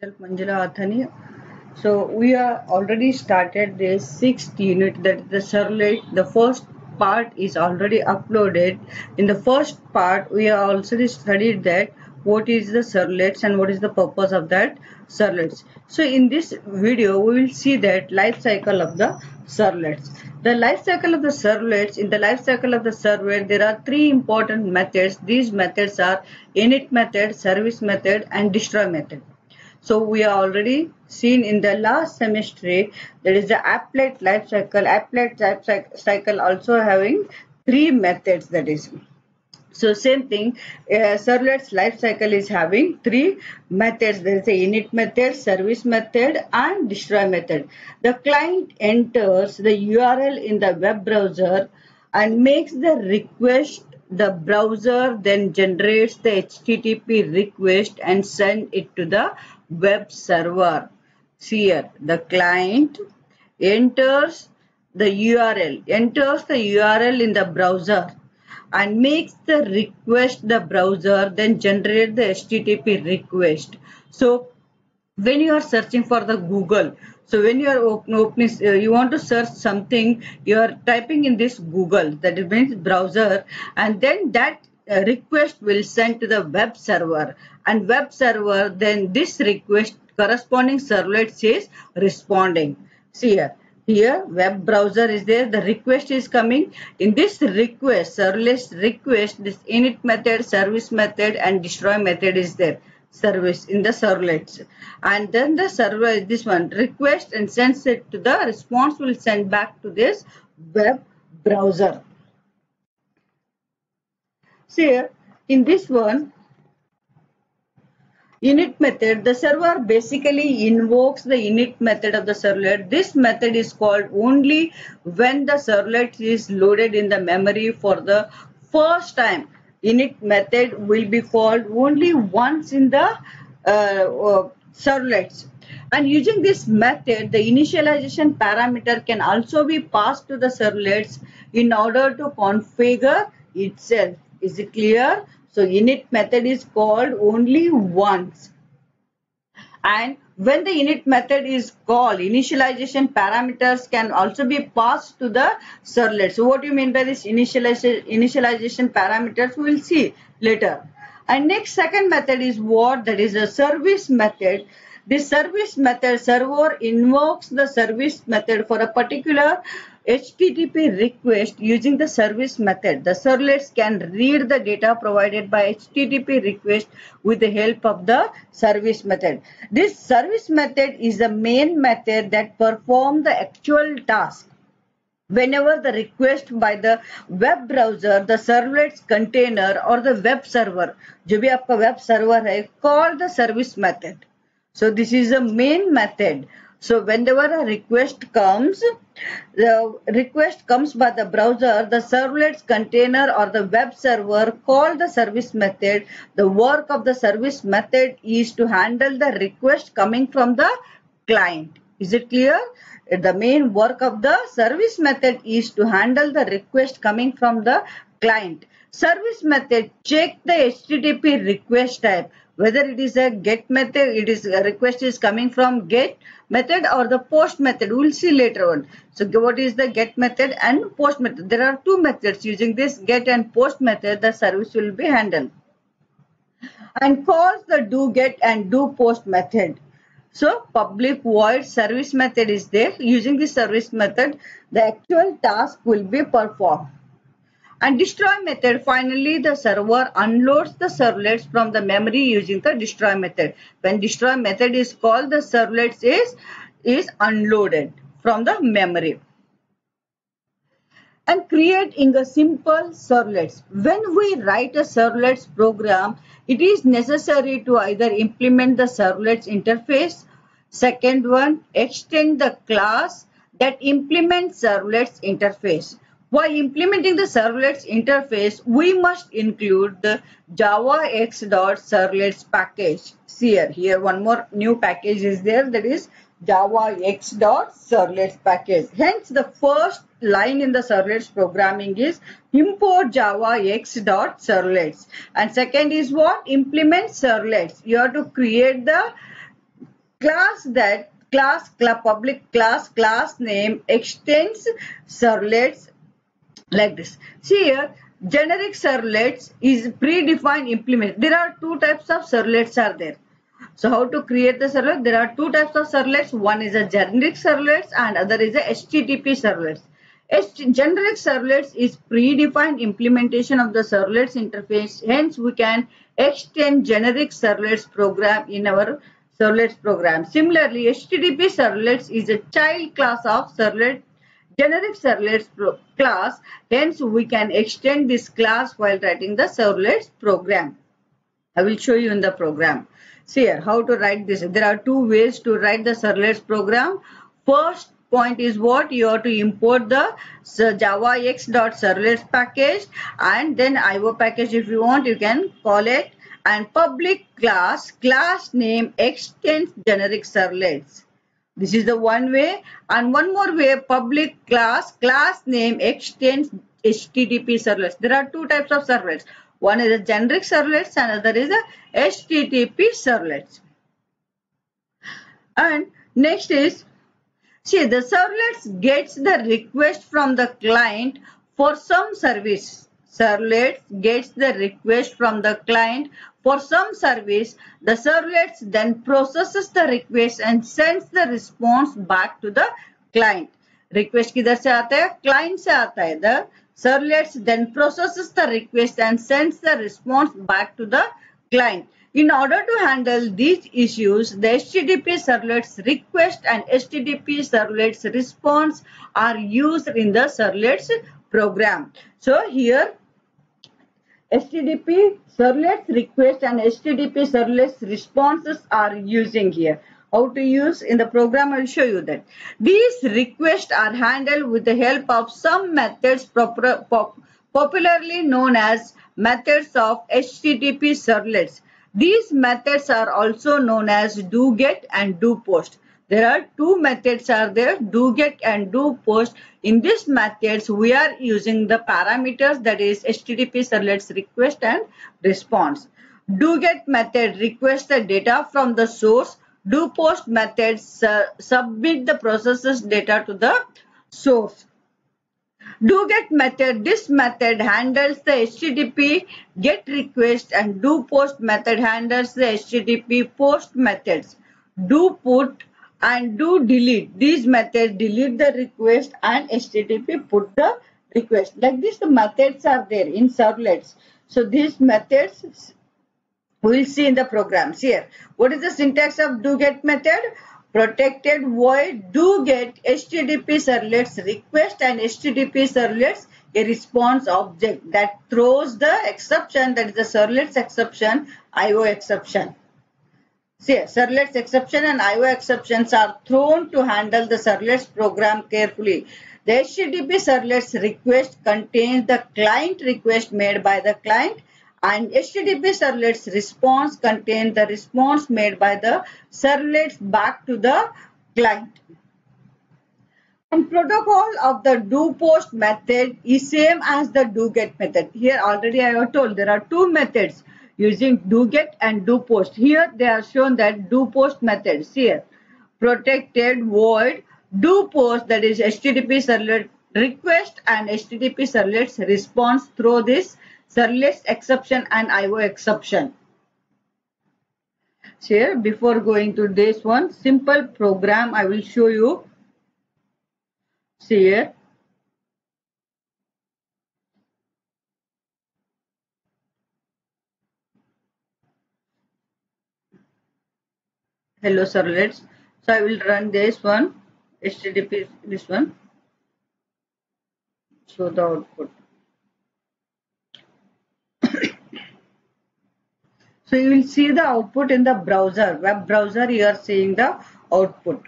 Myself Manjula Athani. So we are already started this sixth unit, that the servlet. The first part is already uploaded. In the first part, we are already studied that what is the servlets and what is the purpose of that servlets. So in this video, we will see that life cycle of the servlets. The life cycle of the servlets. In the life cycle of the servlet, there are three important methods. These methods are init method, service method, and destroy method. So we are already seen in the last semester, there is the applet life cycle. Applet life cycle also having three methods, that is. So same thing, servlet's life cycle is having three methods. There is a init method, service method, and destroy method. The client enters the URL in the web browser and makes the request. The browser then generates the HTTP request and send it to the web server. See here, the client enters the URL in the browser and makes the request. The browser then generate the HTTP request. So when you are searching for the Google, so when you are opening, you want to search something, you are typing in this Google, that means browser, and then that request will send to the web server, and web server then this request corresponding servlet is responding. See here web browser is there, the request is coming. In this request, servlet request, this init method, service method, and destroy method is there. Service in the servlets, and then the server, this one request and sends it to the response, will send back to this web browser. See here, in this one init method, the server basically invokes the init method of the servlet. This method is called only when the servlet is loaded in the memory for the first time. Init method will be called only once in the servlets. And using this method, the initialization parameter can also be passed to the servlets in order to configure itself. Is it clear? So init method is called only once. And when the init method is called, initialization parameters can also be passed to the servlet. So what do you mean by this initialization parameters? We will see later. And next, second method is what? That is a service method. This service method, server invokes the service method for a particular HTTP request using the service method. The servlets can read the data provided by HTTP request with the help of the service method. This service method is the main method that performs the actual task. Whenever the request by the web browser, the servlet's container or the web server, जो भी आपका web server है, call the service method. So this is the main method. So whenever a request comes, the request comes by the browser, the servlet's container or the web server call the service method. The work of the service method is to handle the request coming from the client. Is it clear? The main work of the service method is to handle the request coming from the client. Service method check the HTTP request type, whether it is a get method, it is a request is coming from get method or the post method. We will see later on. So what is the get method and post method? There are two methods. Using this get and post method, the service will be handled. And calls the do get and do post method. So public void service method is there. Using this service method, the actual task will be performed. And destroy method, finally the server unloads the servlets from the memory using the destroy method. When destroy method is called, the servlets is unloaded from the memory. And creating a simple servlets. When we write a servlets program, it is necessary to either implement the servlets interface. Second one, extend the class that implements servlets interface. While implementing the servlets interface, we must include the javax.servlets package. See here one more new package is there, that is javax.servlets package. Hence, the first line in the servlets programming is import javax.servlets. And second is what? Implement servlets. You have to create the public class name extends servlets like this. See here, generic servlets is predefined implement. There are two types of servlets are there. So how to create the servlet? There are two types of servlets. One is a generic servlets and other is a HTTP servlets. Generic servlets is predefined implementation of the servlets interface. Hence, we can extend generic servlets program in our servlets program. Similarly, HTTP servlets is a child class of servlet generic servlets class. Hence, we can extend this class while writing the servlets program. I will show you in the program. See here how to write this. There are two ways to write the servlets program. First point is what you have to import the javax.servlets package and then IO package if you want you can call it, and public class name extends generic servlets. This is the one way, and one more way, public class name extends HTTP servlets. There are two types of servlets. One is a generic servlets and other is a HTTP servlets. And next is, see, the servlets gets the request from the client for some service. Servlets gets the request from the client for some service. The servlets then processes the request and sends the response back to the client. Request किधर से आता है? Client से आता है. The servlets then processes the request and sends the response back to the client. In order to handle these issues, the HTTP servlets request and HTTP servlets response are used in the servlets program. So here HTTP servlets request and HTTP servlets responses are using here. How to use in the program, I will show you that. These requests are handled with the help of some methods popularly known as methods of HTTP servlets. These methods are also known as doGet and doPost. There are two methods are there, doGet and doPost. In these methods, we are using the parameters that is HTTP servlets request and response. DoGet method requests the data from the source. DoPost methods submit the processes data to the source. DoGet method, this method handles the HTTP get request and DoPost method handles the HTTP post methods. DoPut and DoDelete, these methods delete the request and HTTP put the request. Like this, the methods are there in servlets. So these methods we will see in the programs here. What is the syntax of doGet method? Protected void doGet HTTP servlets request and HTTP servlets a response object that throws the exception, that is the servlets exception, IO exception. See, servlets exception and IO exceptions are thrown to handle the servlets program carefully. The HTTP servlets request contains the client request made by the client, and HTTP servlets response contains the response made by the servlets back to the client. And protocol of the doPost method is same as the doGet method. Here already I have told there are two methods using doGet and doPost. Here they are shown that doPost methods here. Protected void doPost, that is HTTP servlet request and HTTP servlets response through this servlets exception and IO exception. So here before going to this one simple program I will show you. See here. Hello servlets. So I will run this one, HTTP, this one. Show the output. So you will see the output in the browser, web browser. You are seeing the output.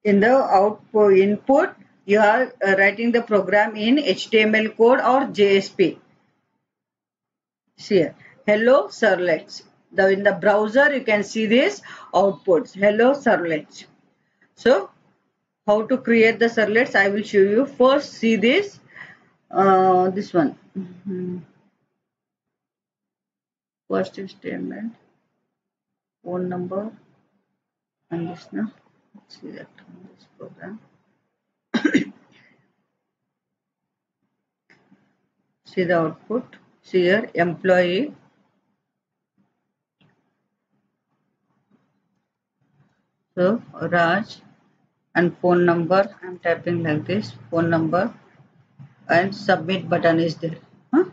In the output input, you are writing the program in HTML code or JSP. See here, hello servlets. In the browser, you can see this outputs. Hello servlets. So, how to create the servlets? I will show you. First, see this. This one. First statement. phone number and this now. Let's see that on this program. See the output. See here, employee. So Raj and phone number. I'm typing like this. Phone number and submit button is there. Huh?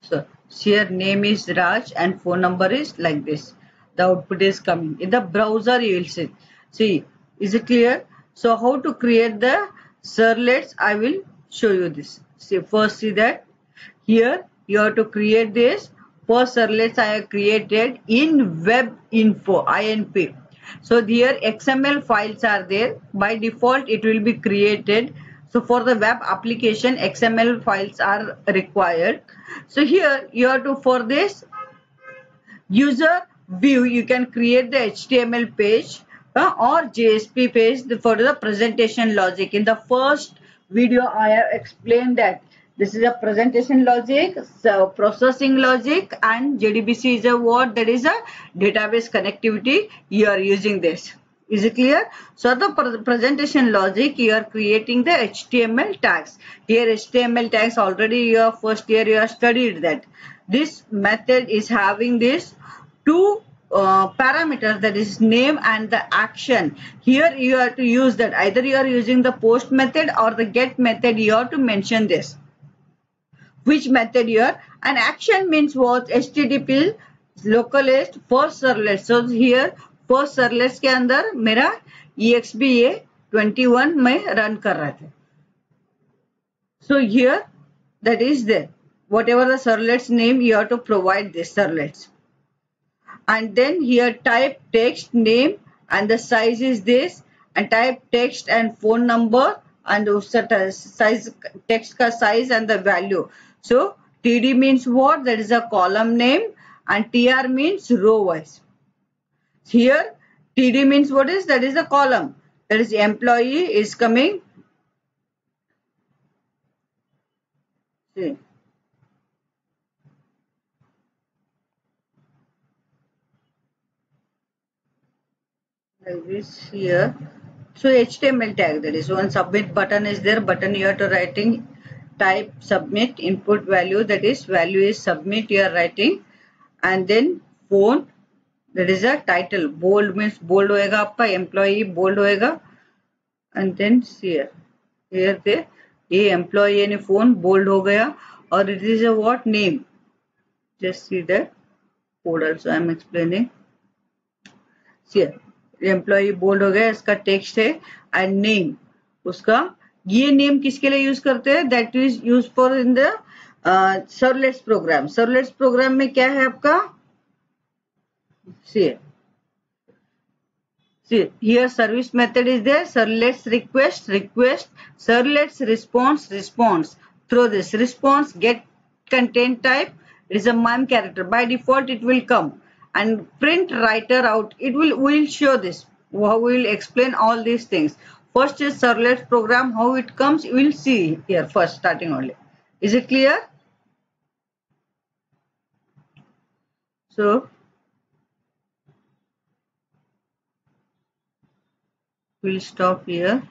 So here name is Raj and phone number is like this. The output is coming. In the browser you will see. See, is it clear? So how to create the servlets? I will show you this. See, first see that here you have to create this. First servlets I have created in web info INP. So here XML files are there. By default it will be created. So for the web application XML files are required. So here you have to, for this user view, you can create the HTML page or JSP page for the presentation logic. In the first video I have explained that this is a presentation logic, so processing logic, and JDBC is a what? That is a database connectivity. You are using this. Is it clear? So the presentation logic, you are creating the HTML tags. Here HTML tags already your first year you have studied that. This method is having this two parameters, that is name and the action. Here you have to use that. Either you are using the post method or the get method. You have to mention this. Which method here? And action means what? HTTP localhost first servlet. So here first servlet के अंदर मेरा EXB21 में run कर रहा था. So here that is there. Whatever the servlet's name, you have to provide this servlets. And then here type text name and the size is this, and type text and phone number and size text ka size and the value. So TD means what? That is a column name, and TR means row wise. Here TD means what is? That is a column. That is employee is coming. See. Like this here. So HTML tag, that is one submit button is there. Button you are to writing type submit input value, that is value is submit you are writing, and then phone, that is a title. Bold means bold होएगा आपका, employee bold होएगा, and then here the ये employee ने phone bold हो गया, और it is a what name. Just see that code also I am explaining. Here employ bold हो गया, इसका टेक्स्ट है, एंड नेम उसका. ये नेम किसके लिए यूज करते हैं? That is use for in the servlets program. Servlets program में क्या है आपका? see here service method is there. Servlets request, servlets response. Through this response get content type, it is a mem character. By default it will come. And print writer out, it will show this. We will explain all these things. First is servlet program, how it comes you will see here first starting only. Is it clear? So we'll stop here.